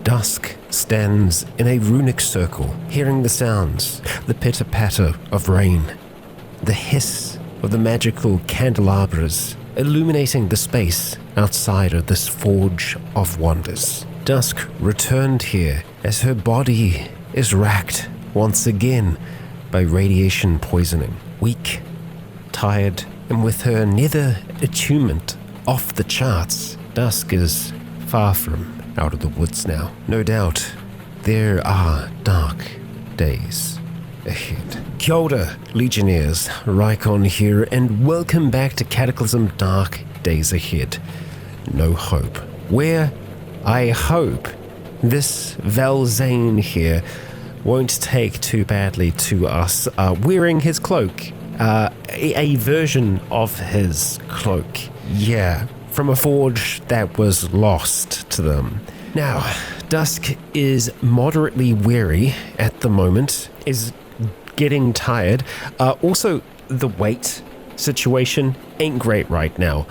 Dusk stands in a runic circle, hearing the sounds, the pitter-patter of rain, the hiss of the magical candelabras illuminating the space outside of this Forge of Wonders. Dusk returned here as her body is racked once again by radiation poisoning. Weak, tired, and with her nether attunement off the charts, Dusk is far from out of the woods now. No doubt, there are dark days ahead. Kia ora, Legionnaires, Rycon here, and welcome back to Cataclysm Dark Days Ahead. No hope. Where I hope this Valzan here won't take too badly to us wearing his cloak, a version of his cloak. Yeah, from a forge that was lost to them. Now, Dusk is moderately weary at the moment, is getting tired. Also, the weight situation ain't great right now.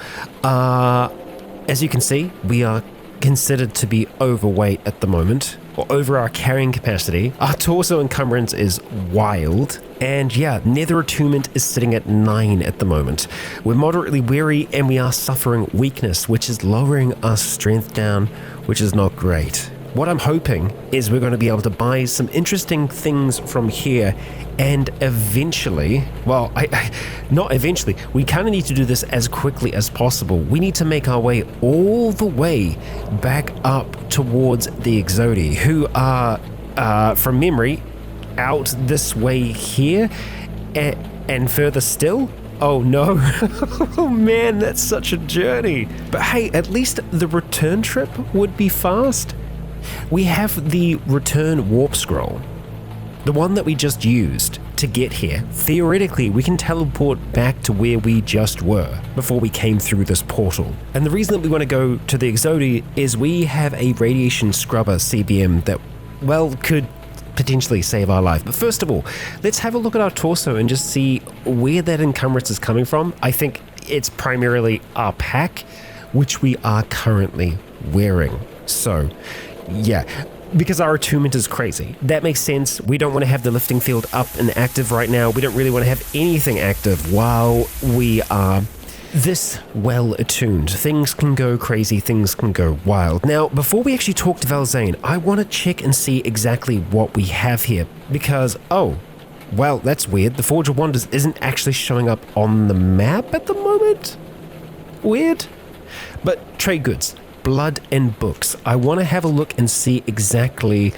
As you can see, we are considered to be overweight at the moment, or over our carrying capacity. Our torso encumbrance is wild, and yeah, nether attunement is sitting at 9 at the moment. We're moderately weary and we are suffering weakness, which is lowering our strength down, which is not great. What I'm hoping is we're going to be able to buy some interesting things from here, and eventually, well, not eventually, we kind of need to do this as quickly as possible. We need to make our way all the way back up towards the Exodi, who are, from memory, out this way here, and further still. Oh no. Oh man, that's such a journey. But hey, at least the return trip would be fast. We have the return warp scroll, the one that we just used to get here. Theoretically, we can teleport back to where we just were before we came through this portal. And the reason that we want to go to the Exodi is we have a radiation scrubber CBM that, well, could potentially save our life. But first of all, let's have a look at our torso and just see where that encumbrance is coming from. I think it's primarily our pack, which we are currently wearing. So, yeah, because our attunement is crazy. That makes sense. We don't want to have the lifting field up and active right now. We don't really want to have anything active while we are this well attuned. Things can go crazy, things can go wild. Now, before we actually talk to Valzan, I want to check and see exactly what we have here, because, oh, well, that's weird. The Forge of Wonders isn't actually showing up on the map at the moment. Weird. But trade goods, blood and books. I want to have a look and see exactly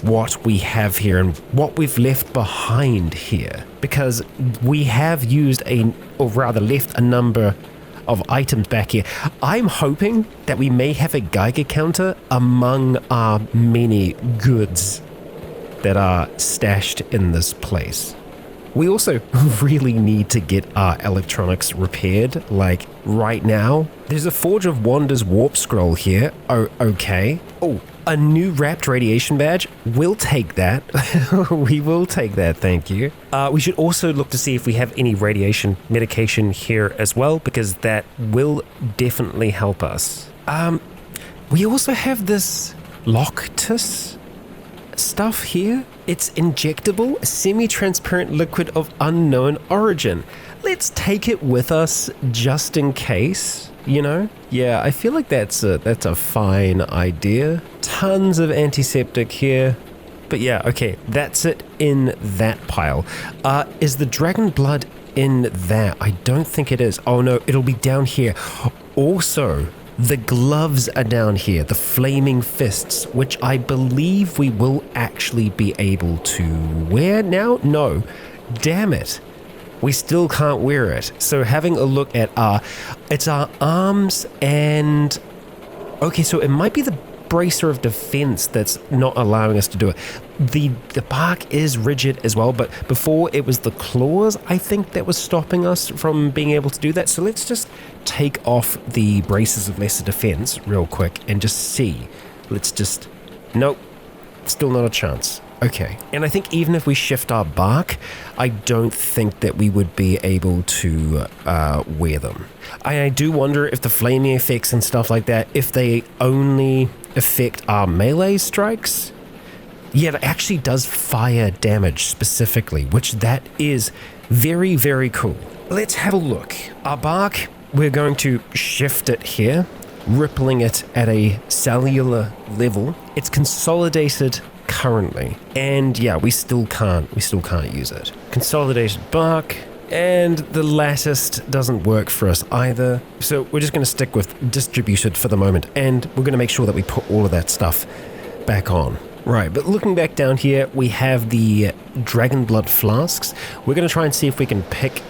what we have here and what we've left behind here, because we have used left a number of items back here. I'm hoping that we may have a Geiger counter among our many goods that are stashed in this place. We also really need to get our electronics repaired, like right now. There's a Forge of Wonders warp scroll here. Oh, okay. Oh, a new wrapped radiation badge. We'll take that. We will take that, thank you. We should also look to see if we have any radiation medication here as well, because that will definitely help us. We also have this Loctus stuff here. It's injectable, semi-transparent liquid of unknown origin. Let's take it with us just in case, you know? Yeah, I feel like that's a fine idea. Tons of antiseptic here. But yeah, okay, that's it in that pile. Is the dragon blood in there? I don't think it is. Oh no, it'll be down here. Also, the gloves are down here, the flaming fists, which I believe we will actually be able to wear now. No, damn it. We still can't wear it. So having a look at it's our arms and, okay, so it might be the bracer of defense that's not allowing us to do it. The bark is rigid as well, but before it was the claws, I think, that was stopping us from being able to do that. So let's just take off the braces of lesser defense real quick and just see. Nope, still not a chance. Okay, and I think even if we shift our bark, I don't think that we would be able to wear them. I do wonder if the flaming effects and stuff like that, if they only affect our melee strikes. Yeah, it actually does fire damage specifically, which that is very, very cool. Let's have a look. Our bark, we're going to shift it here, rippling it at a cellular level. It's consolidated currently, and yeah, we still can't use it. Consolidated bark, and the latticed doesn't work for us either. So we're just going to stick with distributed for the moment, and we're going to make sure that we put all of that stuff back on. Right, but looking back down here, we have the dragon blood flasks. We're going to try and see if we can pick...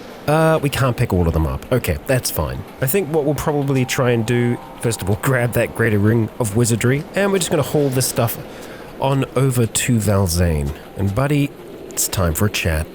we can't pick all of them up. Okay, that's fine. I think what we'll probably try and do, first of all, grab that greater ring of wizardry, and we're just going to haul this stuff on over to Valzan. And buddy, it's time for a chat.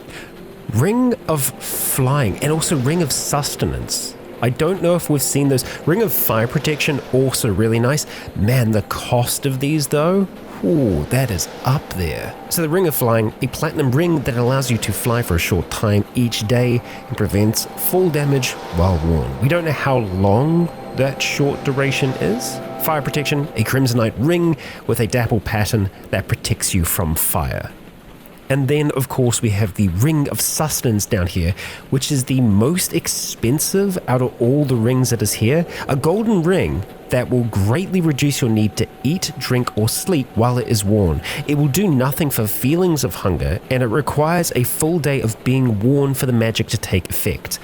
Ring of flying, and also ring of sustenance. I don't know if we've seen those. Ring of fire protection, also really nice. Man, the cost of these though, ooh, that is up there. So the Ring of Flying, a platinum ring that allows you to fly for a short time each day and prevents full damage while worn. We don't know how long that short duration is. Fire protection, a crimsonite ring with a dapple pattern that protects you from fire. And then, of course, we have the Ring of Sustenance down here, which is the most expensive out of all the rings that is here. A golden ring that will greatly reduce your need to eat, drink, or sleep while it is worn. It will do nothing for feelings of hunger, and it requires a full day of being worn for the magic to take effect.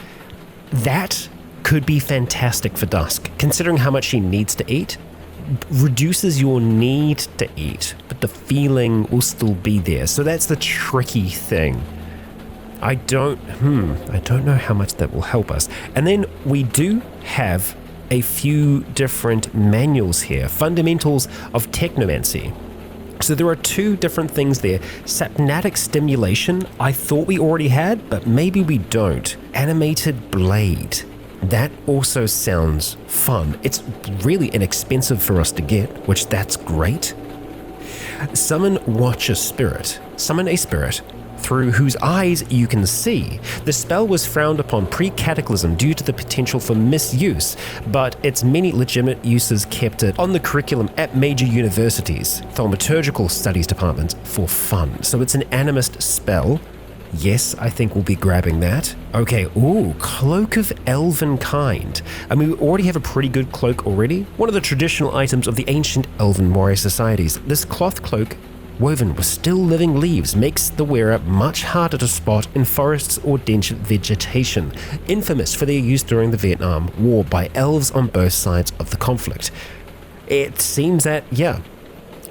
That could be fantastic for Dusk, considering how much she needs to eat. Reduces your need to eat, but the feeling will still be there. So that's the tricky thing. I don't know how much that will help us. And then we do have a few different manuals here. Fundamentals of Technomancy. So there are two different things there. Sapnatic Stimulation, I thought we already had, but maybe we don't. Animated Blade. That also sounds fun. It's really inexpensive for us to get, which that's great. Summon Watcher Spirit. Summon a spirit through whose eyes you can see. The spell was frowned upon pre-Cataclysm due to the potential for misuse, but its many legitimate uses kept it on the curriculum at major universities, thaumaturgical studies departments, for fun. So it's an animist spell. Yes, I think we'll be grabbing that. Okay, ooh, Cloak of Elven Kind. I mean, we already have a pretty good cloak already. One of the traditional items of the ancient elven warrior societies. This cloth cloak, woven with still living leaves, makes the wearer much harder to spot in forests or dense vegetation, infamous for their use during the Vietnam War by elves on both sides of the conflict. It seems that, yeah,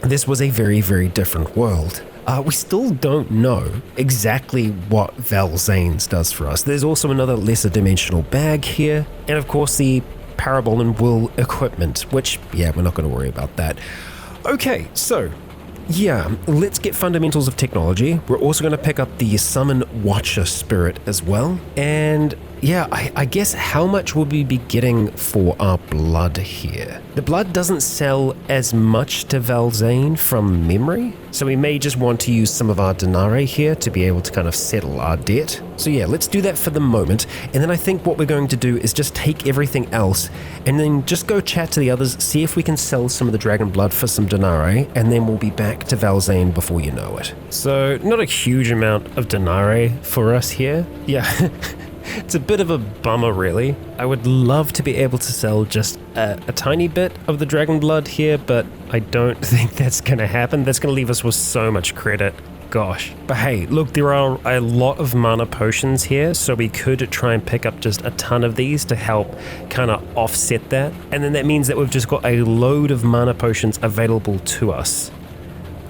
this was a very, very different world. We still don't know exactly what Valzane's does for us. There's also another lesser dimensional bag here, and of course the Parabol and Will equipment, which, yeah, we're not going to worry about that. Okay, so, yeah, let's get fundamentals of technology. We're also going to pick up the Summon Watcher Spirit as well, and yeah, I guess how much will we be getting for our blood here? The blood doesn't sell as much to Valzane from memory, so we may just want to use some of our denarii here to be able to kind of settle our debt. So yeah, let's do that for the moment, and then I think what we're going to do is just take everything else and then just go chat to the others, see if we can sell some of the dragon blood for some denarii, and then we'll be back to Valzane before you know it. So not a huge amount of denarii for us here. Yeah. It's a bit of a bummer, really. I would love to be able to sell just a tiny bit of the dragon blood here, but I don't think that's going to happen. That's going to leave us with so much credit. Gosh. But hey, look, there are a lot of mana potions here, so we could try and pick up just a ton of these to help kind of offset that. And then that means that we've just got a load of mana potions available to us.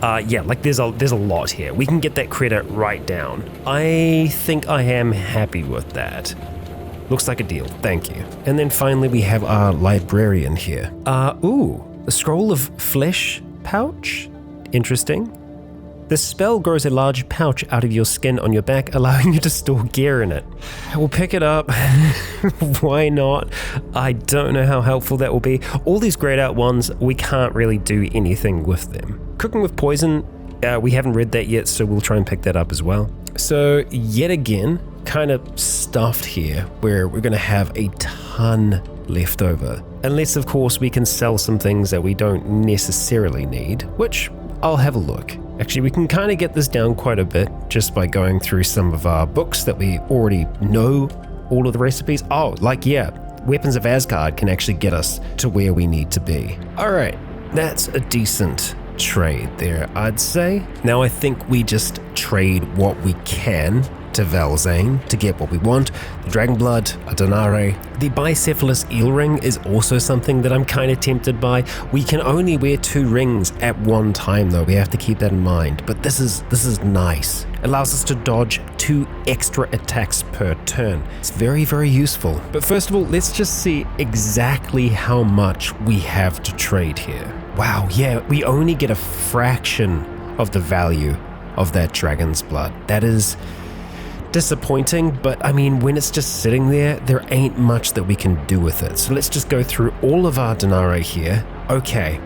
Yeah, like there's a lot here. We can get that credit right down. I think I am happy with that. Looks like a deal, thank you. And then finally we have our Librarian here. Ooh, the Scroll of Flesh pouch? Interesting. The spell grows a large pouch out of your skin on your back, allowing you to store gear in it. We'll pick it up. Why not? I don't know how helpful that will be. All these grayed out ones, we can't really do anything with them. Cooking with Poison, we haven't read that yet, so we'll try and pick that up as well. So yet again, kind of stuffed here, where we're going to have a ton left over. Unless, of course, we can sell some things that we don't necessarily need, which I'll have a look. Actually, we can kind of get this down quite a bit just by going through some of our books that we already know all of the recipes. Oh, like, yeah, Weapons of Asgard can actually get us to where we need to be. All right, that's a decent trade there, I'd say. Now I think we just trade what we can to Valzan to get what we want. The Dragon Blood, a Denare. The Bicephalous Eel Ring is also something that I'm kind of tempted by. We can only wear 2 rings at one time though, we have to keep that in mind. But this is nice. It allows us to dodge 2 extra attacks per turn. It's very, very useful. But first of all, let's just see exactly how much we have to trade here. Wow, yeah, we only get a fraction of the value of that Dragon's Blood. That is disappointing, but I mean, when it's just sitting there, there ain't much that we can do with it. So let's just go through all of our Denare here. Okay,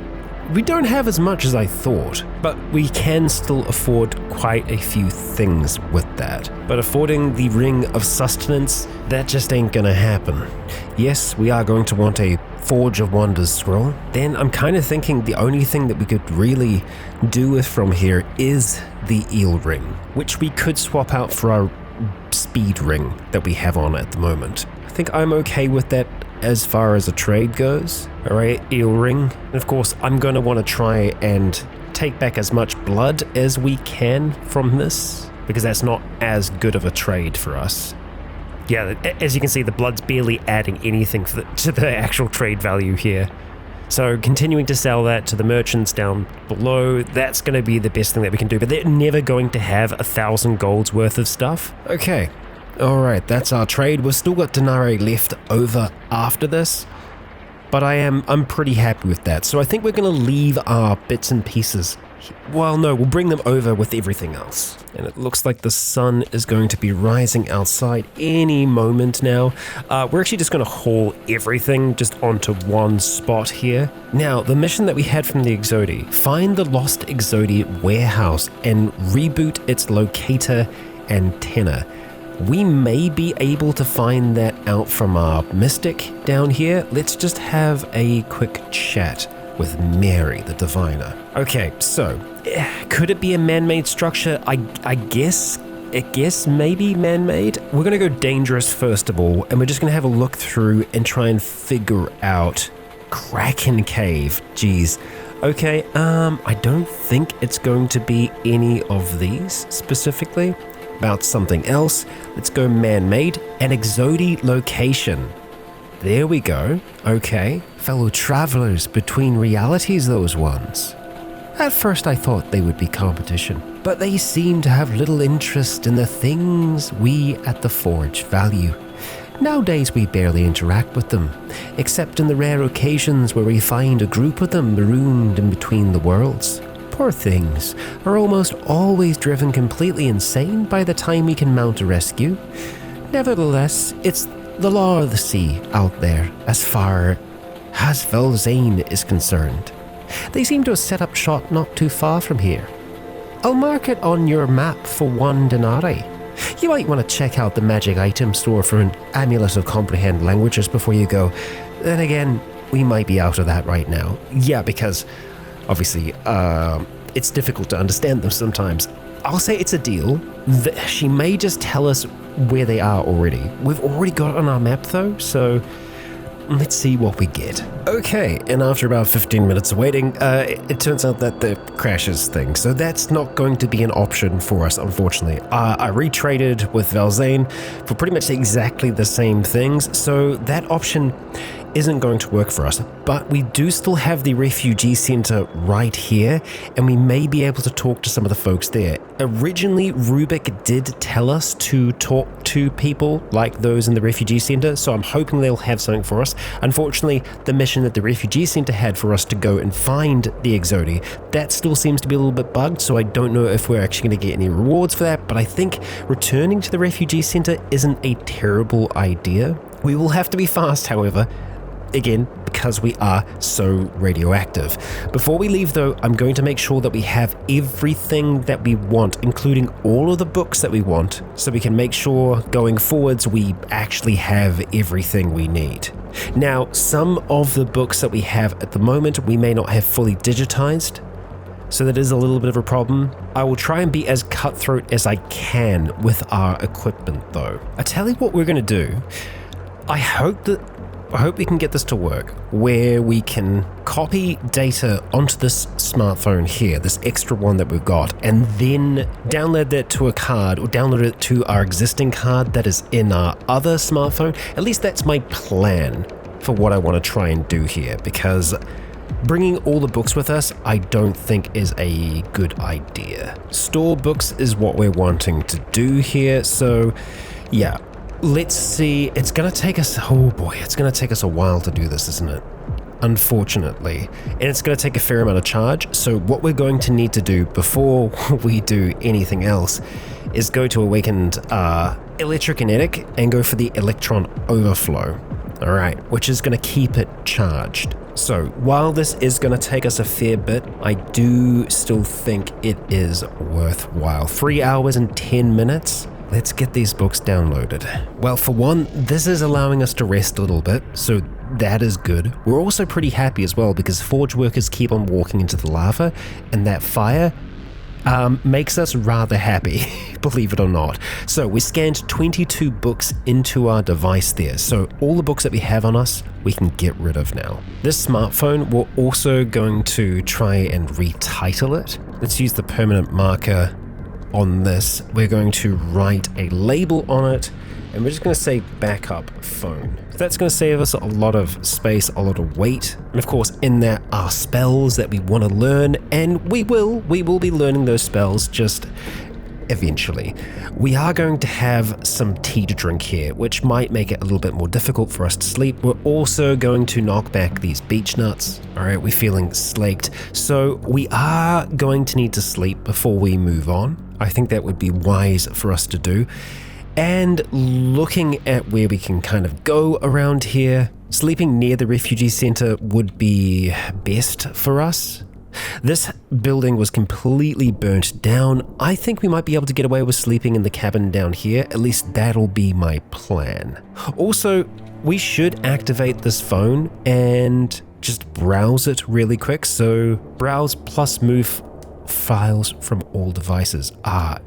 we don't have as much as I thought, but we can still afford quite a few things with that. But affording the Ring of Sustenance, that just ain't gonna happen. Yes, we are going to want a Forge of Wonders scroll. Then I'm kind of thinking the only thing that we could really do with from here is the Eel Ring, which we could swap out for our Speed Ring that we have on at the moment. I think I'm okay with that as far as a trade goes. All right, Eel Ring. And of course, I'm going to want to try and take back as much blood as we can from this, because that's not as good of a trade for us. Yeah, as you can see, the blood's barely adding anything to the actual trade value here. So continuing to sell that to the merchants down below, that's going to be the best thing that we can do, but they're never going to have 1,000 gold's worth of stuff. Okay, alright, that's our trade. We've still got Denare left over after this, but I'm pretty happy with that. So I think we're going to leave our bits and pieces. Well, no, we'll bring them over with everything else. And it looks like the sun is going to be rising outside any moment now. We're actually just going to haul everything just onto one spot here. Now, the mission that we had from the Exodi, find the lost Exodi warehouse and reboot its locator antenna. We may be able to find that out from our mystic down here. Let's just have a quick chat with Mary, the diviner. Okay, so could it be a man-made structure? I guess maybe man-made. We're gonna go dangerous first of all, and we're just gonna have a look through and try and figure out Kraken Cave. Jeez. Okay, I don't think it's going to be any of these specifically. About something else. Let's go man-made and Exodi location. There we go. Okay. Fellow travelers between realities, those ones. At first I thought they would be competition, but they seem to have little interest in the things we at the Forge value. Nowadays we barely interact with them, except in the rare occasions where we find a group of them marooned in between the worlds. Poor things are almost always driven completely insane by the time we can mount a rescue. Nevertheless, it's the law of the sea out there as far as Valzan is concerned. They seem to have set up shop not too far from here. I'll mark it on your map for 1 Denare. You might want to check out the magic item store for an amulet of comprehend languages before you go. Then again, we might be out of that right now. Yeah, because obviously, it's difficult to understand them sometimes. I'll say it's a deal. She may just tell us where they are already. We've already got it on our map though, so let's see what we get. Okay, and after about 15 minutes of waiting, it turns out that the crashes thing, so that's not going to be an option for us, unfortunately. I retraded with Valzan for pretty much exactly the same things, so that option isn't going to work for us, but we do still have the refugee center right here, and we may be able to talk to some of the folks there. Originally, Rubik did tell us to talk to people like those in the refugee center, so I'm hoping they'll have something for us. Unfortunately, the mission that the refugee center had for us to go and find the Exodi, that still seems to be a little bit bugged, so I don't know if we're actually going to get any rewards for that, but I think returning to the refugee center isn't a terrible idea. We will have to be fast, however. again, because we are so radioactive. Before we leave though, I'm going to make sure that we have everything that we want, including all of the books that we want, so we can make sure going forwards we actually have everything we need. Now, some of the books that we have at the moment we may not have fully digitized, so that is a little bit of a problem. I will try and be as cutthroat as I can with our equipment though. I tell you what we're going to do. I hope we can get this to work where we can copy data onto this smartphone here, this extra one that we've got, and then download that to a card or download it to our existing card that is in our other smartphone. At least that's my plan for what I want to try and do here, because bringing all the books with us, I don't think is a good idea. Store books is what we're wanting to do here, so yeah. Let's see, it's gonna take us, oh boy, it's gonna take us a while to do this, isn't it? Unfortunately. And it's gonna take a fair amount of charge, so what we're going to need to do before we do anything else is go to Awakened Electrokinetic and go for the Electron Overflow, alright, which is gonna keep it charged. So while this is going to take us a fair bit, I do still think it is worthwhile. 3 hours and 10 minutes. Let's get these books downloaded. Well, for one, this is allowing us to rest a little bit, so that is good. We're also pretty happy as well because forge workers keep on walking into the lava, and that fire makes us rather happy, believe it or not. So we scanned 22 books into our device there, so all the books that we have on us, we can get rid of now. This smartphone, we're also going to try and retitle it. Let's use the permanent marker on this. We're going to write a label on it, and we're just going to say backup phone. That's going to save us a lot of space, a lot of weight, and of course in there are spells that we want to learn, and we will be learning those spells just eventually. We are going to have some tea to drink here, which might make it a little bit more difficult for us to sleep. We're also going to knock back these beech nuts. All right, we're feeling slaked, so we are going to need to sleep before we move on. I think that would be wise for us to do. And looking at where we can kind of go around here, sleeping near the refugee center would be best for us. This building was completely burnt down. I think we might be able to get away with sleeping in the cabin down here. At least that'll be my plan. Also, we should activate this phone and just browse it really quick. So browse plus move files from all devices.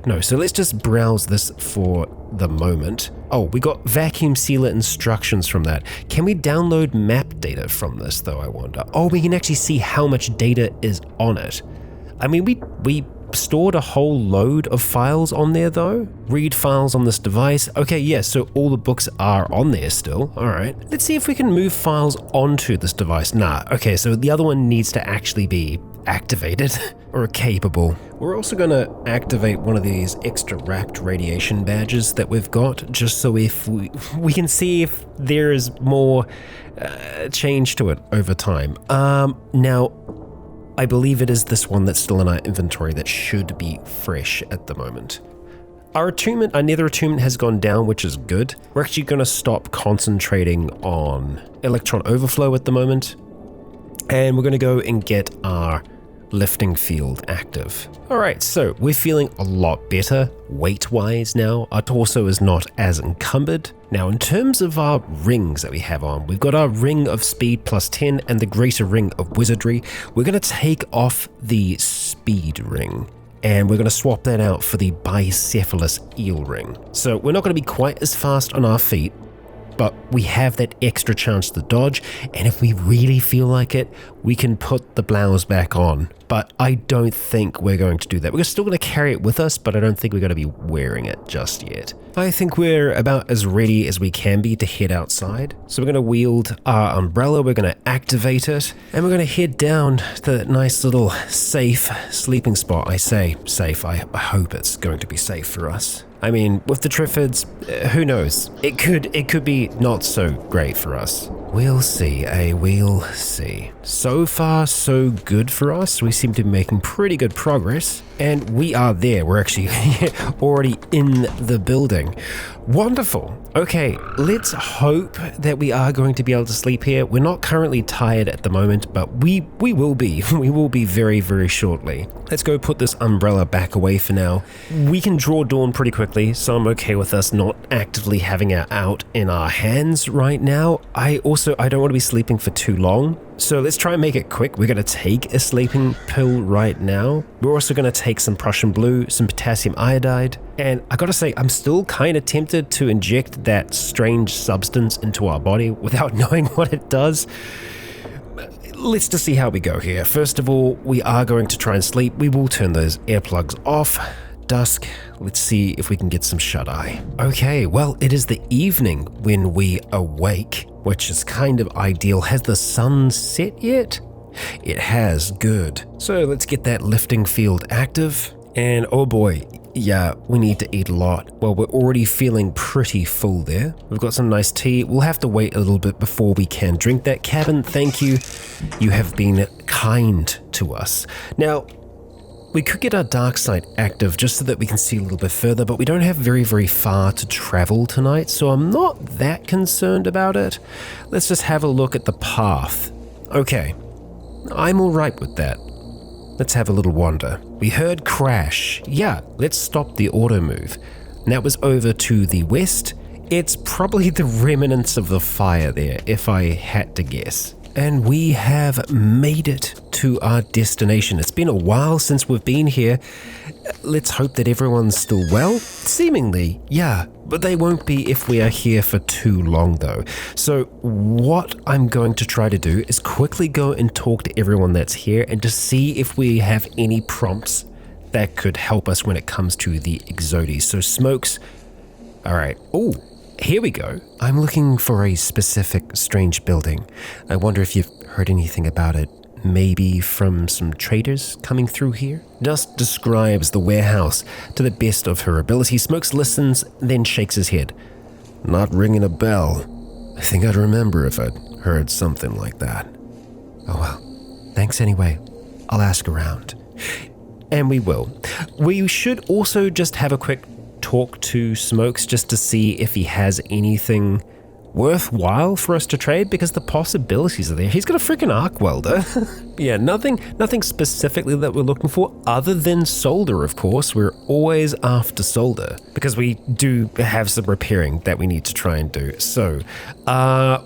No, so let's just browse this for the moment. Oh, we got vacuum sealer instructions from that. Can we download map data from this though, I wonder? Oh, we can actually see how much data is on it. I mean, we stored a whole load of files on there though. Read files on this device. Okay, yeah, so all the books are on there still. All right, let's see if we can move files onto this device. Nah, okay, so the other one needs to actually be activated or capable. We're also going to activate one of these extra wrapped radiation badges that we've got, just so if we can see if there is more change to it over time. Now, I believe it is this one that's still in our inventory that should be fresh at the moment. Our nether attunement has gone down, which is good. We're actually going to stop concentrating on electron overflow at the moment, and we're going to go and get our lifting field active. All right, so we're feeling a lot better weight-wise now. Our torso is not as encumbered. Now, in terms of our rings that we have on, we've got our ring of speed plus 10 and the greater ring of wizardry. We're going to take off the speed ring, and we're going to swap that out for the bicephalous eel ring. So we're not going to be quite as fast on our feet, but we have that extra chance to dodge, and if we really feel like it, we can put the blouse back on. But I don't think we're going to do that. We're still going to carry it with us, but I don't think we're going to be wearing it just yet. I think we're about as ready as we can be to head outside. So we're going to wield our umbrella, we're going to activate it, and we're going to head down to that nice little safe sleeping spot. I say safe, I hope it's going to be safe for us. I mean, with the Triffids, who knows? It could be not so great for us. We'll see, we'll see. So far, so good for us. We seem to be making pretty good progress. And we are there. We're actually already in the building. Wonderful. Okay, let's hope that we are going to be able to sleep here. We're not currently tired at the moment, but we will be. We will be very, very shortly. Let's go put this umbrella back away for now. We can draw dawn pretty quickly, so I'm okay with us not actively having it out in our hands right now. I don't want to be sleeping for too long. So let's try and make it quick. We're going to take a sleeping pill right now. We're also going to take some Prussian blue, some potassium iodide. And I got to say, I'm still kind of tempted to inject that strange substance into our body without knowing what it does. Let's just see how we go here. First of all, we are going to try and sleep. We will turn those earplugs off. Dusk, let's see if we can get some shut-eye. Okay, well, it is the evening when we awake, which is kind of ideal. Has the sun set yet? It has, good. So let's get that lifting field active. And oh boy, yeah, we need to eat a lot. Well, we're already feeling pretty full there. We've got some nice tea. We'll have to wait a little bit before we can drink that. Cabin, thank you. You have been kind to us. Now, we could get our dark sight active just so that we can see a little bit further, but we don't have very, very far to travel tonight, so I'm not that concerned about it. Let's just have a look at the path. Okay, I'm all right with that. Let's have a little wander. We heard crash. Yeah, let's stop the auto move. And that was over to the west. It's probably the remnants of the fire there, if I had to guess. And we have made it to our destination. It's been a while since we've been here. Let's hope that everyone's still well. Seemingly, yeah, but they won't be if we are here for too long though. So what I'm going to try to do is quickly go and talk to everyone that's here and to see if we have any prompts that could help us when it comes to the Exodis. So Smokes, all right. Oh, here we go. I'm looking for a specific strange building. I wonder if you've heard anything about it. Maybe from some traders coming through here? Dusk describes the warehouse to the best of her ability. Smokes listens, then shakes his head. Not ringing a bell. I think I'd remember if I'd heard something like that. Oh well, thanks anyway. I'll ask around. And we will. We should also just have a quick talk to Smokes just to see if he has anything worthwhile for us to trade, because the possibilities are there. He's got a freaking arc welder. Yeah, nothing specifically that we're looking for other than solder, of course. We're always after solder because we do have some repairing that we need to try and do. So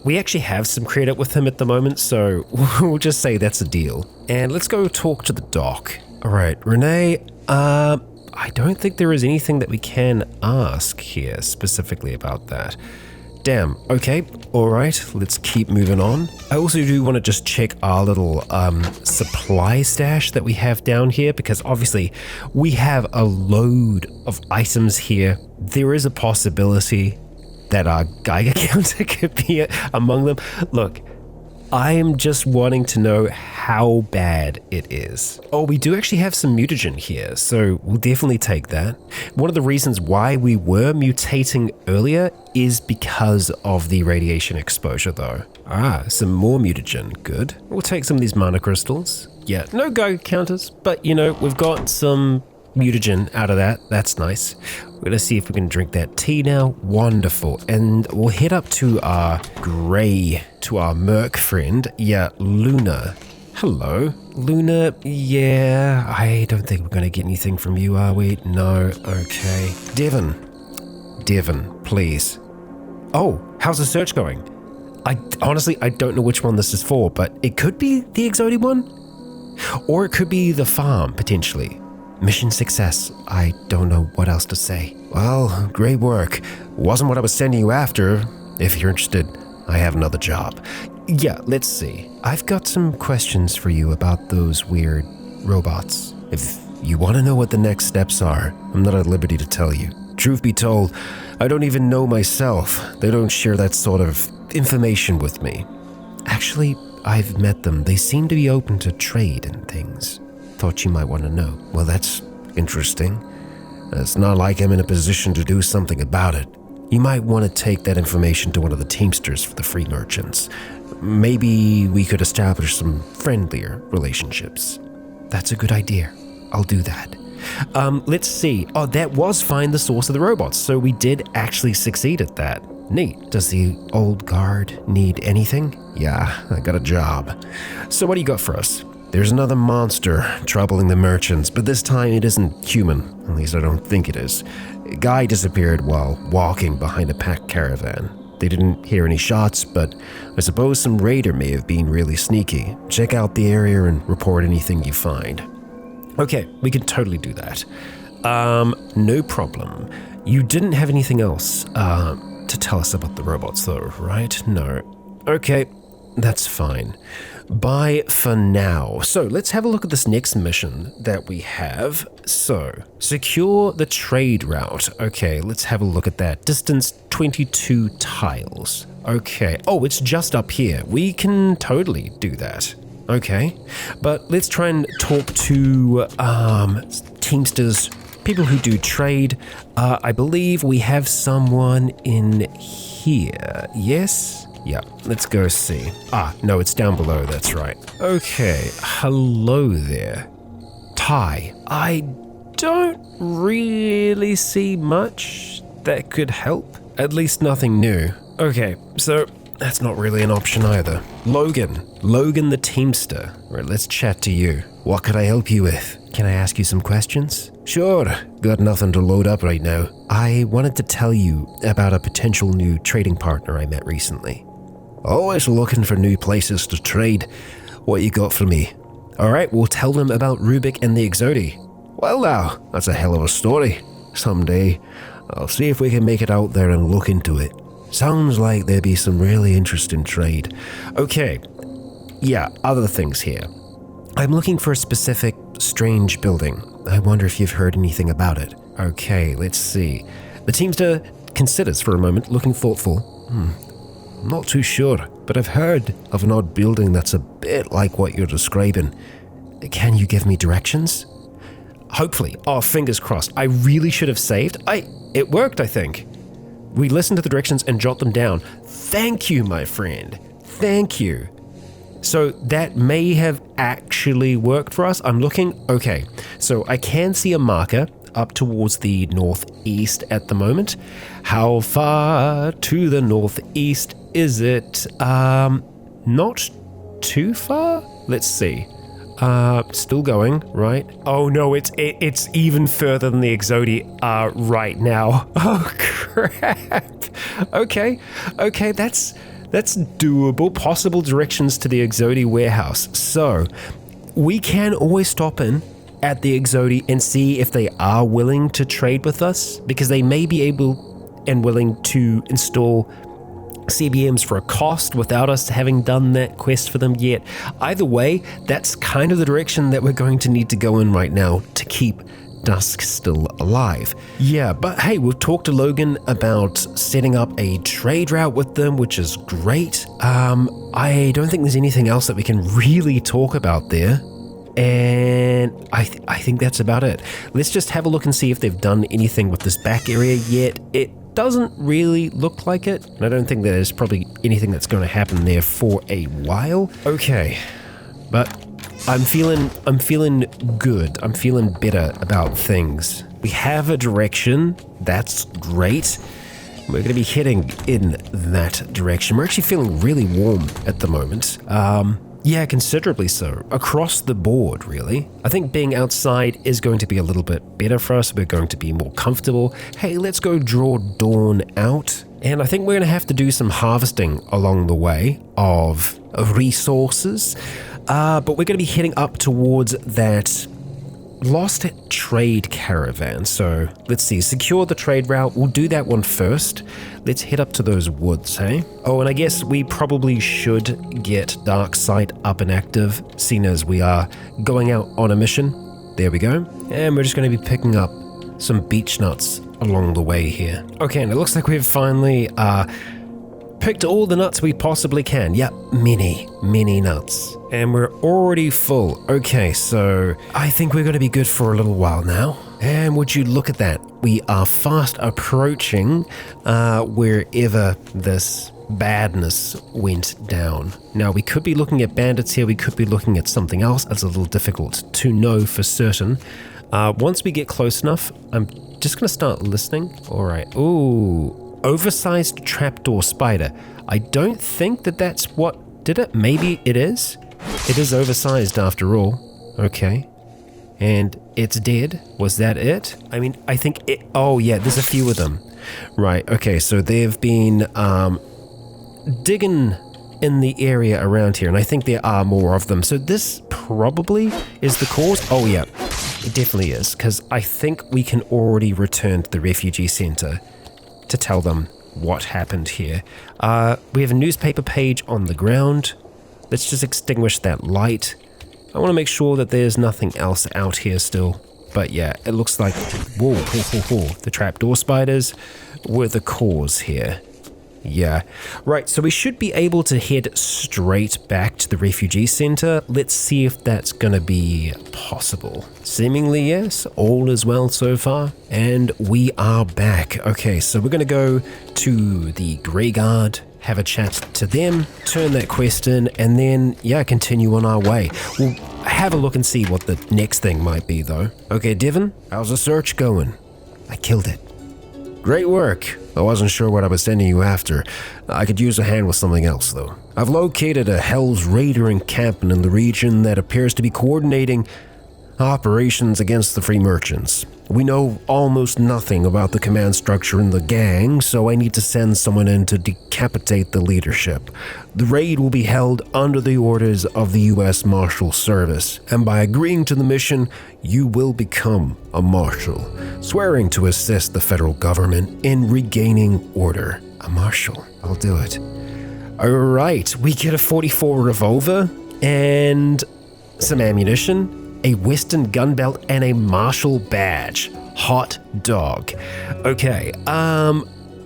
we actually have some credit with him at the moment, so we'll just say that's a deal. And let's go talk to the doc. All right, Renee, I don't think there is anything that we can ask here specifically about that. Damn, okay, all right, let's keep moving on. I also do want to just check our little supply stash that we have down here, because obviously we have a load of items here. There is a possibility that our Geiger counter could be among them. Look, I am just wanting to know how bad it is. Oh, we do actually have some mutagen here, so we'll definitely take that. One of the reasons why we were mutating earlier is because of the radiation exposure though. Ah, some more mutagen, good. We'll take some of these mana crystals. Yeah, no Geiger counters, but you know, we've got some mutagen out of that. That's nice. We're gonna see if we can drink that tea now. Wonderful. And we'll head up to our merc friend. Yeah, Luna. Hello. Luna, yeah, I don't think we're gonna get anything from you, are we? No, okay. Devon, please. Oh, how's the search going? I don't know which one this is for, but it could be the Exodi one, or it could be the farm, potentially. Mission success. I don't know what else to say. Well, great work. Wasn't what I was sending you after. If you're interested, I have another job. Yeah, let's see. I've got some questions for you about those weird robots. If you want to know what the next steps are, I'm not at liberty to tell you. Truth be told, I don't even know myself. They don't share that sort of information with me. Actually, I've met them. They seem to be open to trade and things. Thought you might want to know. Well, that's interesting. It's not like I'm in a position to do something about it. You might want to take that information to one of the Teamsters for the free merchants. Maybe we could establish some friendlier relationships. That's a good idea. I'll do that. Let's see. Oh, that was find the source of the robots. So we did actually succeed at that. Neat. Does the old guard need anything? Yeah, I got a job. So what do you got for us? There's another monster troubling the merchants, but this time it isn't human. At least I don't think it is. A guy disappeared while walking behind a packed caravan. They didn't hear any shots, but I suppose some raider may have been really sneaky. Check out the area and report anything you find. Okay, we can totally do that. No problem. You didn't have anything else to tell us about the robots though, right? No. Okay, that's fine. Bye for now. So let's have a look at this next mission that we have. So, secure the trade route. Okay, let's have a look at that. Distance 22 tiles. Okay. Oh, it's just up here. We can totally do that. Okay. But let's try and talk to teamsters, people who do trade. I believe we have someone in here. Yes? Yeah, let's go see. Ah, no, it's down below, that's right. Okay, hello there. Ty, I don't really see much that could help. At least nothing new. Okay, so that's not really an option either. Logan the Teamster. Right, let's chat to you. What could I help you with? Can I ask you some questions? Sure, got nothing to load up right now. I wanted to tell you about a potential new trading partner I met recently. Always looking for new places to trade. What you got for me? Alright, we'll tell them about Rubik and the Exodi. Well now, that's a hell of a story. Someday, I'll see if we can make it out there and look into it. Sounds like there'd be some really interesting trade. Okay, yeah, other things here. I'm looking for a specific strange building. I wonder if you've heard anything about it. Okay, let's see. The Teamster considers for a moment, looking thoughtful. I'm not too sure, but I've heard of an odd building that's a bit like what you're describing. Can you give me directions? Hopefully. Oh, fingers crossed. I really should have saved. It worked, I think. We listened to the directions and jot them down. Thank you, my friend. Thank you. So that may have actually worked for us. I'm looking. Okay, so I can see a marker up towards the northeast at the moment. How far to the northeast is it? Not too far? Let's see. Still going, right? Oh no, it's even further than the Exodi right now. Oh crap. Okay, that's doable. Possible directions to the Exodi warehouse. So we can always stop in at the Exodi and see if they are willing to trade with us, because they may be able and willing to install CBMs for a cost without us having done that quest for them yet. Either way, that's kind of the direction that we're going to need to go in right now to keep Dusk still alive. Yeah, but hey, we've talked to Logan about setting up a trade route with them, which is great. I don't think there's anything else that we can really talk about there. And I think that's about it. Let's just have a look and see if they've done anything with this back area yet. It doesn't really look like it. I don't think there's probably anything that's going to happen there for a while. Okay, but I'm feeling good. I'm feeling better about things. We have a direction. That's great. We're going to be heading in that direction. We're actually feeling really warm at the moment. Yeah, considerably so. Across the board, really. I think being outside is going to be a little bit better for us. We're going to be more comfortable. Hey, let's go draw dawn out. And I think we're going to have to do some harvesting along the way of resources. But we're going to be heading up towards that lost trade caravan. So let's see, secure the trade route. We'll do that one first. Let's head up to those woods, hey? Oh, and I guess we probably should get Dark Sight up and active, seeing as we are going out on a mission. There we go. And we're just going to be picking up some beech nuts along the way here. Okay, and it looks like we've finally picked all the nuts we possibly can. Yep, many nuts. And we're already full. Okay, so I think we're going to be good for a little while now. And would you look at that? We are fast approaching wherever this badness went down. Now, we could be looking at bandits here. We could be looking at something else. It's a little difficult to know for certain. Once we get close enough, I'm just going to start listening. All right. Ooh, oversized trapdoor spider. I don't think that's what did it. Maybe it is. It is oversized after all. Okay. And it's dead. Was that it? I mean, I think it... Oh, yeah, there's a few of them. Right, okay, so they've been digging in the area around here, and I think there are more of them. So this probably is the cause. Oh, yeah, it definitely is, because I think we can already return to the refugee center to tell them what happened here. We have a newspaper page on the ground. Let's just extinguish that light. I want to make sure that there's nothing else out here still. But yeah, it looks like, whoa, the trapdoor spiders were the cause here. Yeah. Right, so we should be able to head straight back to the refugee center. Let's see if that's going to be possible. Seemingly yes, all is well so far. And we are back. Okay, so we're going to go to the Grey Guard, have a chat to them, turn that quest in, and then, yeah, continue on our way. We'll have a look and see what the next thing might be, though. Okay, Devon, how's the search going? I killed it. Great work. I wasn't sure what I was sending you after. I could use a hand with something else, though. I've located a Hell's Raider encampment in the region that appears to be coordinating operations against the free merchants. We know almost nothing about the command structure in the gang, so I need to send someone in to decapitate the leadership. The raid will be held under the orders of the U.S. Marshal Service, and by agreeing to the mission, you will become a marshal, swearing to assist the federal government in regaining order. A marshal. I'll do it. Alright, we get a .44 revolver and some ammunition, a Western gun belt, and a marshal badge. Hot dog. Okay,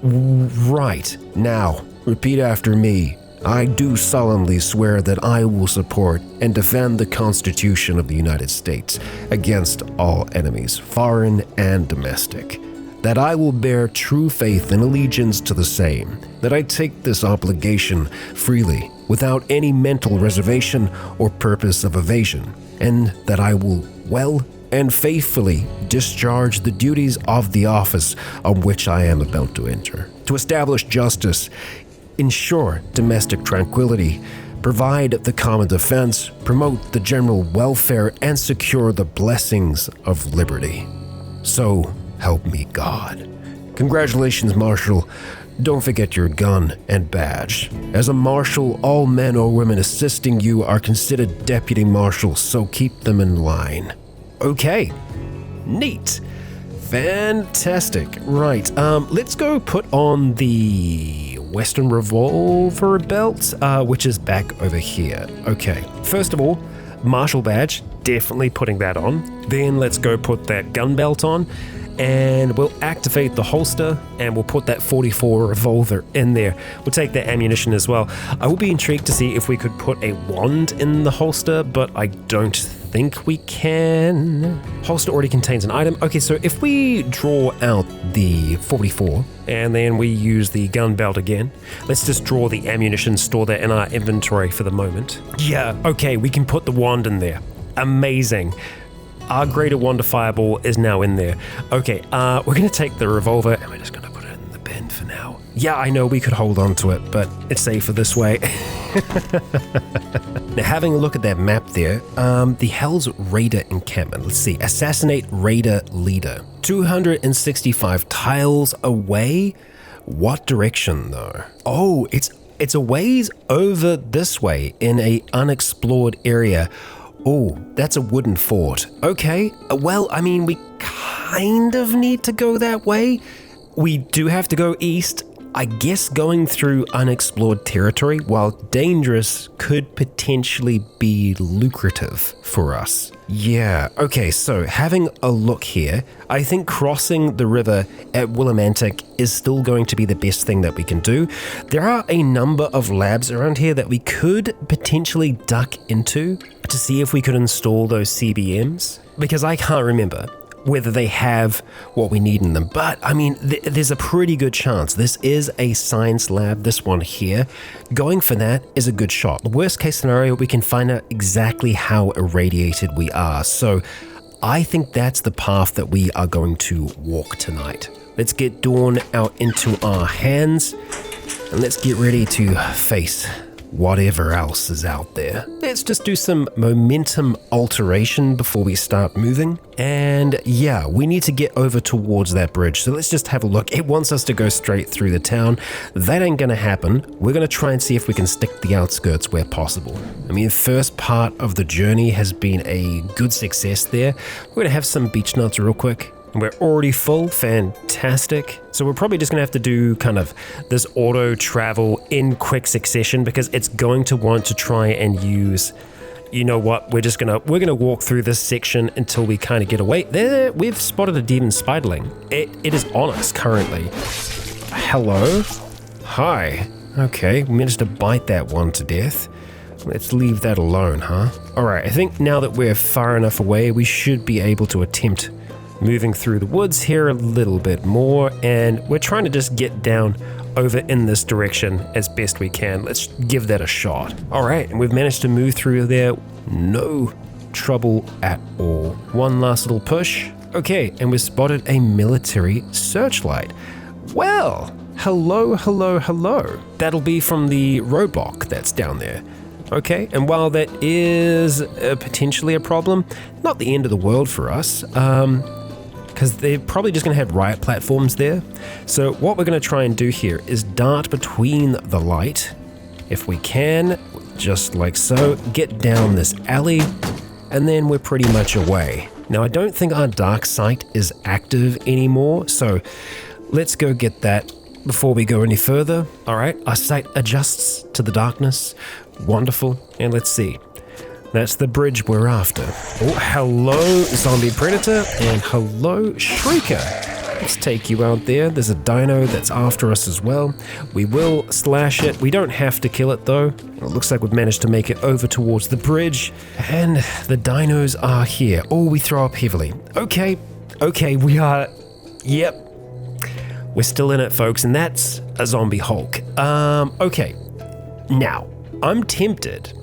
right. Now, repeat after me. I do solemnly swear that I will support and defend the Constitution of the United States against all enemies, foreign and domestic. That I will bear true faith and allegiance to the same. That I take this obligation freely, without any mental reservation or purpose of evasion. And that I will well and faithfully discharge the duties of the office on which I am about to enter. To establish justice, ensure domestic tranquility, provide the common defense, promote the general welfare, and secure the blessings of liberty. So help me God. Congratulations, Marshal. Don't forget your gun and badge. As a marshal, all men or women assisting you are considered deputy marshals, so keep them in line. Okay. Neat. Fantastic. Right, let's go put on the Western revolver belt, which is back over here. Okay, first of all, marshal badge, definitely putting that on. Then let's go put that gun belt on. And we'll activate the holster and we'll put that .44 revolver in there. We'll take that ammunition as well. I will be intrigued to see if we could put a wand in the holster, but I don't think we can. Holster already contains an item. Okay, so if we draw out the .44 and then we use the gun belt again, let's just draw the ammunition, store that in our inventory for the moment. Yeah, okay, we can put the wand in there. Amazing. Our greater wonder fireball is now in there. Okay, we're going to take the revolver and we're just going to put it in the bin for now. Yeah, I know we could hold on to it, but it's safer this way. Now, having a look at that map there, the Hell's Raider encampment. Let's see. Assassinate Raider leader. 265 tiles away. What direction, though? Oh, it's a ways over this way in a unexplored area. Oh, that's a wooden fort. Okay, well, I mean, we kind of need to go that way. We do have to go east. I guess going through unexplored territory, while dangerous, could potentially be lucrative for us. Yeah, okay, so having a look here, I think crossing the river at Willimantic is still going to be the best thing that we can do. There are a number of labs around here that we could potentially duck into to see if we could install those CBMs, because I can't remember whether they have what we need in them. But, I mean, there's a pretty good chance. This is a science lab, this one here. Going for that is a good shot. The worst case scenario, we can find out exactly how irradiated we are. So I think that's the path that we are going to walk tonight. Let's get Dawn out into our hands, and let's get ready to face whatever else is out there. Let's just do some momentum alteration before we start moving. And yeah, we need to get over towards that bridge. So let's just have a look. It wants us to go straight through the town. That ain't gonna happen. We're gonna try and see if we can stick the outskirts where possible. I mean, first part of the journey has been a good success there. We're gonna have some beech nuts real quick. We're already full, fantastic. So we're probably just gonna have to do kind of this auto travel in quick succession because it's going to want to try and use, you know what, we're gonna walk through this section until we kind of get away. There, we've spotted a demon spiderling. It is on us currently. Hello? Hi. Okay, we managed to bite that one to death. Let's leave that alone, huh? All right, I think now that we're far enough away, we should be able to attempt moving through the woods here a little bit more, and we're trying to just get down over in this direction as best we can. Let's give that a shot. All right, and we've managed to move through there. No trouble at all. One last little push. Okay, and we've spotted a military searchlight. Well, hello, hello, hello. That'll be from the roadblock that's down there. Okay, and while that is potentially a problem, not the end of the world for us. Because they're probably just going to have riot platforms there. So what we're going to try and do here is dart between the light, if we can, just like so, get down this alley, and then we're pretty much away. Now, I don't think our dark sight is active anymore, so let's go get that before we go any further. All right, our sight adjusts to the darkness. Wonderful, and let's see. That's the bridge we're after. Oh, hello, zombie predator, and hello, shrieker. Let's take you out there. There's a dino that's after us as well. We will slash it. We don't have to kill it though. It looks like we've managed to make it over towards the bridge, and the dinos are here. Oh, we throw up heavily. Okay, we are, yep. We're still in it, folks, and that's a zombie Hulk. Okay, now, I'm tempted.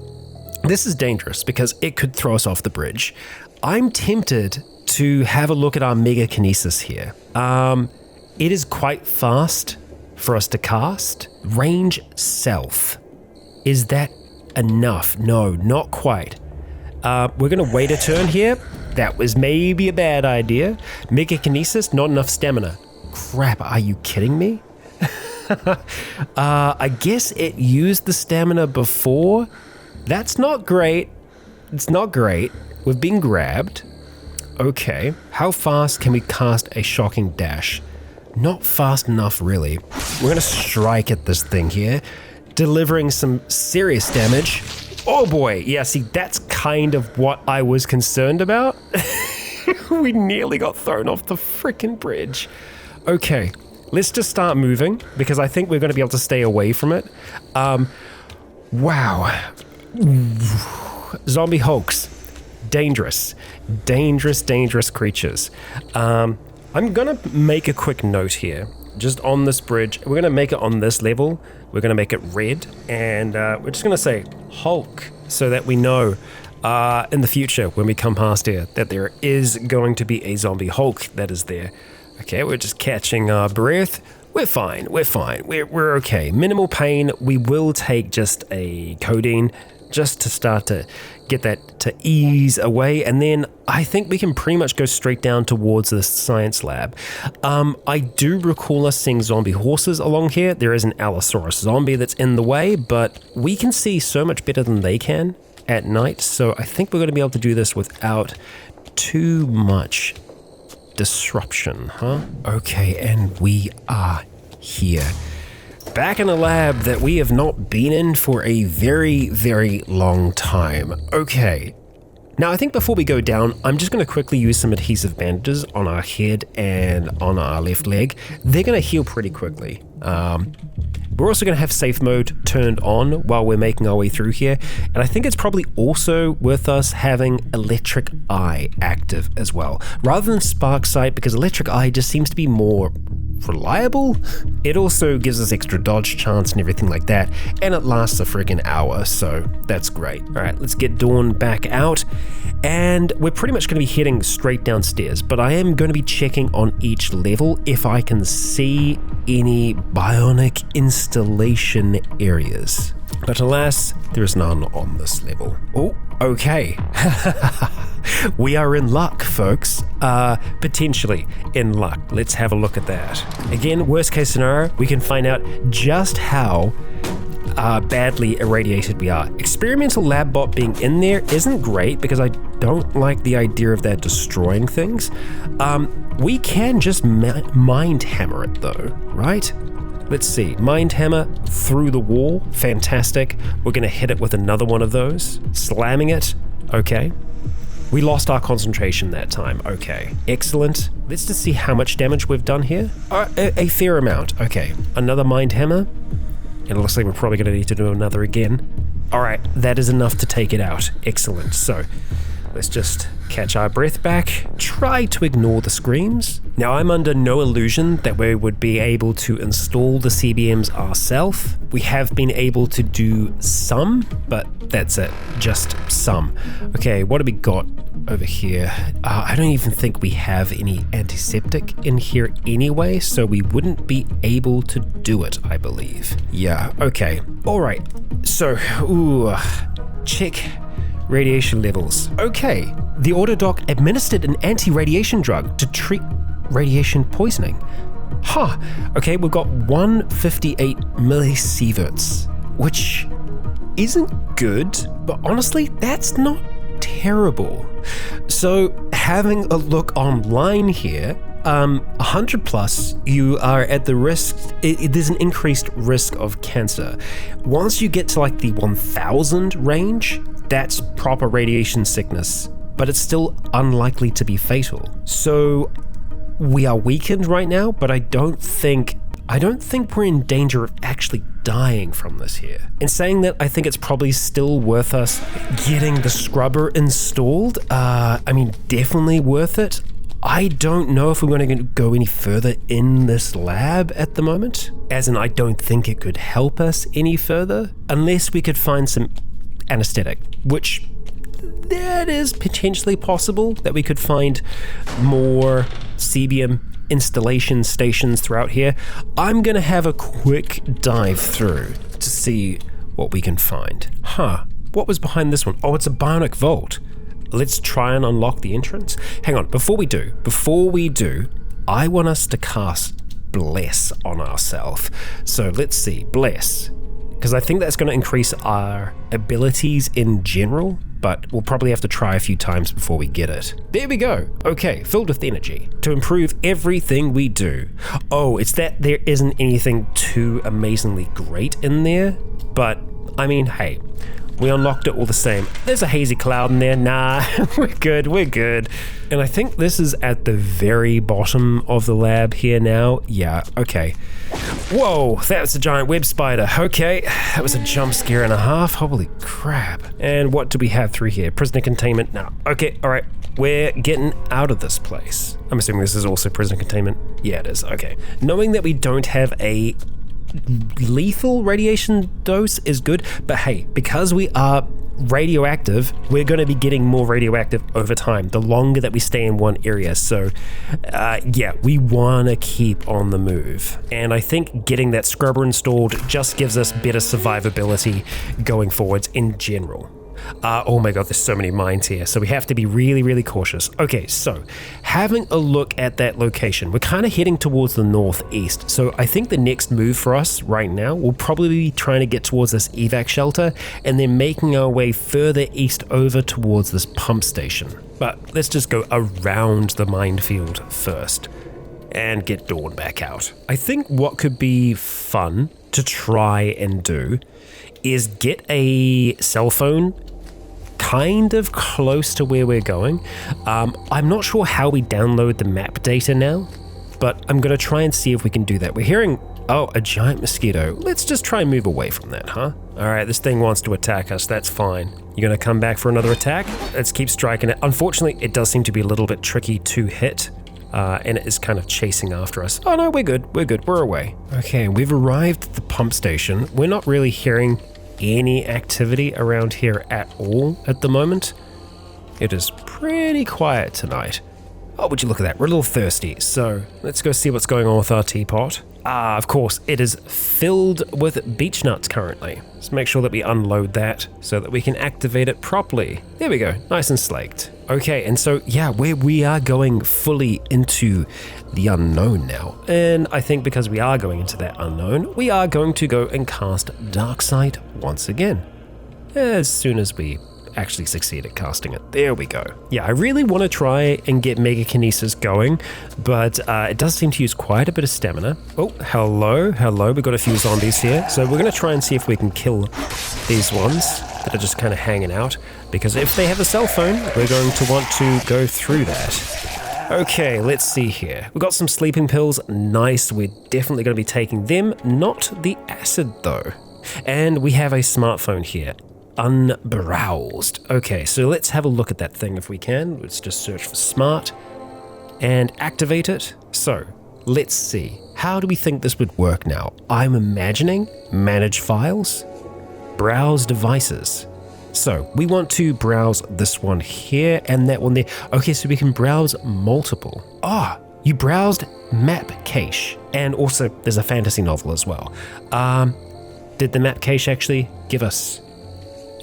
This is dangerous because it could throw us off the bridge. I'm tempted to have a look at our Mega Kinesis here. It is quite fast for us to cast. Range Self. Is that enough? No, not quite. We're going to wait a turn here. That was maybe a bad idea. Mega Kinesis, not enough stamina. Crap, are you kidding me? I guess it used the stamina before. That's not great. It's not great. We've been grabbed. Okay. How fast can we cast a shocking dash? Not fast enough, really. We're going to strike at this thing here, delivering some serious damage. Oh boy. Yeah, see, that's kind of what I was concerned about. We nearly got thrown off the freaking bridge. Okay. Let's just start moving because I think we're going to be able to stay away from it. Wow. Zombie Hulks. Dangerous creatures. I'm gonna make a quick note here. Just on this bridge, we're gonna make it on this level. We're gonna make it red, and we're just gonna say Hulk so that we know in the future when we come past here that there is going to be a zombie Hulk that is there. Okay, we're just catching our breath. We're fine. We're okay. Minimal pain. We will take just a codeine just to start to get that to ease away, and then I think we can pretty much go straight down towards the science lab. I do recall us seeing zombie horses along here. There is an Allosaurus zombie that's in the way, but we can see so much better than they can at night, so I think we're going to be able to do this without too much disruption, huh? Okay, and we are here. Back in a lab that we have not been in for a very, very long time. Okay. Now, I think before we go down, I'm just going to quickly use some adhesive bandages on our head and on our left leg. They're going to heal pretty quickly. We're also going to have safe mode turned on while we're making our way through here. And I think it's probably also worth us having electric eye active as well, rather than spark sight, because electric eye just seems to be more reliable. It also gives us extra dodge chance and everything like that, and it lasts a friggin' hour, so that's great. All right, let's get Dawn back out, and we're pretty much going to be heading straight downstairs, but I am going to be checking on each level if I can see any bionic installation areas. But alas, there is none on this level. Oh, okay. We are in luck, folks. Potentially in luck. Let's have a look at that. Again, worst case scenario, we can find out just how badly irradiated we are. Experimental lab bot being in there isn't great because I don't like the idea of that destroying things. We can just mind hammer it though, right? Let's see, mind hammer through the wall, fantastic. We're gonna hit it with another one of those, slamming it, okay. We lost our concentration that time, okay. Excellent. Let's just see how much damage we've done here. A fair amount, okay. Another mind hammer. It looks like we're probably gonna need to do another again. All right, that is enough to take it out, excellent. So, let's just catch our breath back, try to ignore the screams. Now, I'm under no illusion that we would be able to install the CBMs ourselves. We have been able to do some, but that's it, just some. Okay, what have we got over here? I don't even think we have any antiseptic in here anyway, so we wouldn't be able to do it, I believe. Yeah, okay, all right. So, check radiation levels. Okay, the autodoc administered an anti-radiation drug to treat radiation poisoning. Huh, okay, we've got 158 millisieverts, which isn't good, but honestly, that's not terrible. So, having a look online here, 100 plus, you are at the risk, there's an increased risk of cancer. Once you get to like the 1000 range, that's proper radiation sickness, but it's still unlikely to be fatal. So we are weakened right now, but I don't think we're in danger of actually dying from this here. In saying that, I think it's probably still worth us getting the scrubber installed. I mean, definitely worth it. I don't know if we're going to go any further in this lab at the moment, as in I don't think it could help us any further, unless we could find some anesthetic, which that is potentially possible, that we could find more CBM installation stations throughout here. I'm gonna have a quick dive through to see what we can find. Huh, what was behind this one? Oh, it's a bionic vault. Let's try and unlock the entrance. Hang on, before we do, I want us to cast Bless on ourselves. So let's see, Bless, because I think that's going to increase our abilities in general, but we'll probably have to try a few times before we get it. There we go. Okay, filled with energy to improve everything we do. Oh, it's that there isn't anything too amazingly great in there, but I mean, hey, we unlocked it all the same. There's a hazy cloud in there. Nah, we're good. And I think this is at the very bottom of the lab here now. Yeah, okay. Whoa, that was a giant web spider. Okay, that was a jump scare and a half. Holy crap. And what do we have through here? Prisoner containment? No. Okay, all right. We're getting out of this place. I'm assuming this is also prisoner containment. Yeah, it is. Okay. Knowing that we don't have a lethal radiation dose is good, but hey, because we are radioactive, we're going to be getting more radioactive over time the longer that we stay in one area. So yeah, we want to keep on the move, and I think getting that scrubber installed just gives us better survivability going forwards in general. Oh my god, there's so many mines here, so we have to be really cautious. Okay, so having a look at that location, we're kind of heading towards the northeast, so I think the next move for us right now will probably be trying to get towards this evac shelter and then making our way further east over towards this pump station. But let's just go around the minefield first and get Dawn back out. I think what could be fun to try and do is get a cell phone kind of close to where we're going. I'm not sure how we download the map data now, but I'm going to try and see if we can do that. We're hearing, oh, a giant mosquito. Let's just try and move away from that, huh? All right, this thing wants to attack us. That's fine. You're going to come back for another attack? Let's keep striking it. Unfortunately, it does seem to be a little bit tricky to hit. and it is kind of chasing after us. Oh no, we're good, we're away. Okay, we've arrived at the pump station. We're not really hearing any activity around here at all at the moment. It is pretty quiet tonight. Oh, would you look at that, we're a little thirsty, so let's go see what's going on with our teapot. Of course, it is filled with beech nuts currently. Let's make sure that we unload that so that we can activate it properly. There we go, nice and slaked. Okay, and so yeah, we are going fully into the unknown now. And I think because we are going into that unknown, we are going to go and cast Darksight once again. As soon as we actually succeed at casting it. There we go. Yeah, I really want to try and get Mega Kinesis going, but it does seem to use quite a bit of stamina. Oh, hello. We've got a few zombies here. So we're going to try and see if we can kill these ones that are just kind of hanging out, because if they have a cell phone, we're going to want to go through that. Okay, let's see here. We've got some sleeping pills. Nice. We're definitely going to be taking them, not the acid though. And we have a smartphone here. Unbrowsed. Okay, so let's have a look at that thing if we can. Let's just search for smart and activate it. So let's see. How do we think this would work now? I'm imagining manage files, browse devices. So we want to browse this one here and that one there. Okay, so we can browse multiple. You browsed map cache, and also there's a fantasy novel as well. Did the map cache actually give us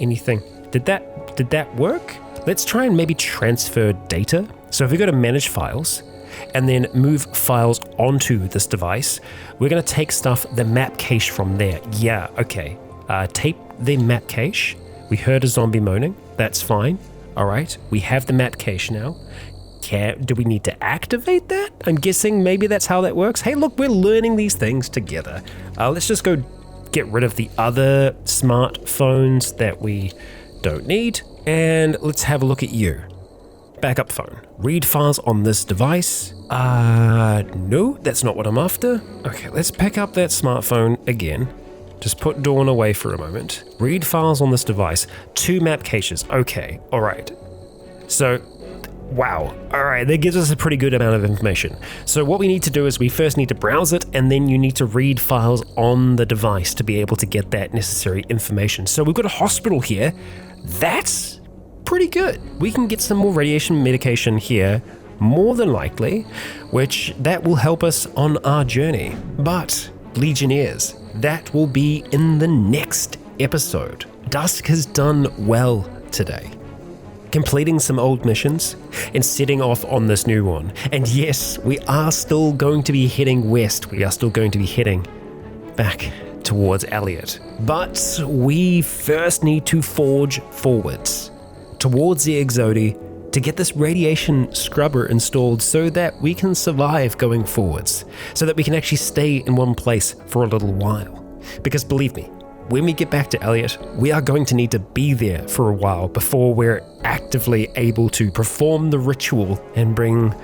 anything? Did that work? Let's try and maybe transfer data. So if we go to manage files and then move files onto this device, we're going to take stuff, the map cache from there. Yeah, okay. Tape the map cache. We heard a zombie moaning. That's fine. All right. We have the map cache now. Do we need to activate that? I'm guessing maybe that's how that works. Hey, look, we're learning these things together. Let's just go get rid of the other smartphones that we don't need, and let's have a look at you. Backup phone. Read files on this device. No, that's not what I'm after. Okay, let's pick up that smartphone again. Just put Dawn away for a moment. Read files on this device. 2 map caches. Okay, all right. So, wow. All right, that gives us a pretty good amount of information. So what we need to do is we first need to browse it, and then you need to read files on the device to be able to get that necessary information. So we've got a hospital here. That's pretty good. We can get some more radiation medication here, more than likely, which that will help us on our journey. But Legionnaires, that will be in the next episode. Dusk has done well today, completing some old missions and setting off on this new one. And yes, we are still going to be heading west. We are still going to be heading back towards Elliot. But we first need to forge forwards towards the Exodi to get this radiation scrubber installed so that we can survive going forwards, so that we can actually stay in one place for a little while. Because believe me, when we get back to Elliot, we are going to need to be there for a while before we're actively able to perform the ritual and bring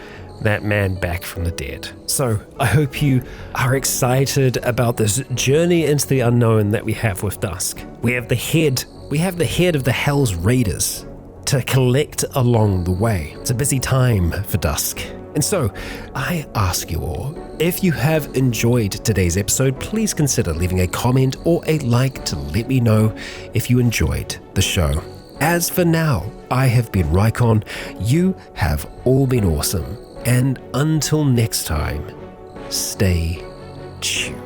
that man back from the dead. So I hope you are excited about this journey into the unknown that we have with Dusk. We have the head of the Hell's Raiders to collect along the way. It's a busy time for Dusk. And so, I ask you all, if you have enjoyed today's episode, please consider leaving a comment or a like to let me know if you enjoyed the show. As for now, I have been Rycon, you have all been awesome, and until next time, stay tuned.